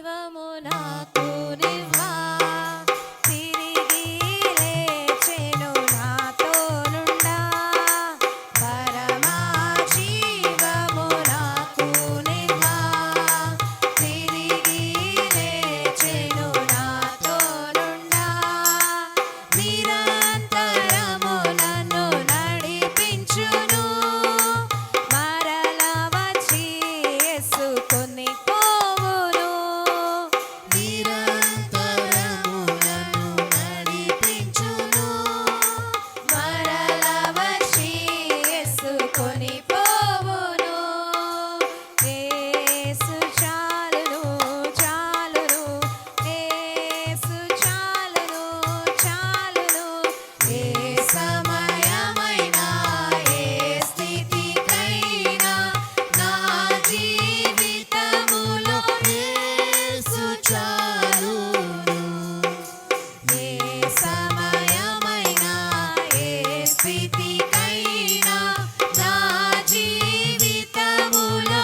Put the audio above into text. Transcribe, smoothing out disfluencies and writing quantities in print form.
జీవము నాకు నివ్వా తిరిగి లేచెను నాతోనుండా పరమా జీవము నాకు నివ్వా తిరిగి లేచెను నాతోనుండా నిరంతరము నన్ను నడిపించును మరల వచ్చి యేసుకొని పోవును నిరంతరము నన్ను నడిపించును మరల వచ్చి యేసుకొని పోవును యేసు చాలును చాలును యేసు చాలును చాలును ఏ సమయమైనా ఏ స్థితికైనా నా జీవితములో యేసు చాలును ఏ సమయమైనా ఏ స్థితికైనా నా జీవితములో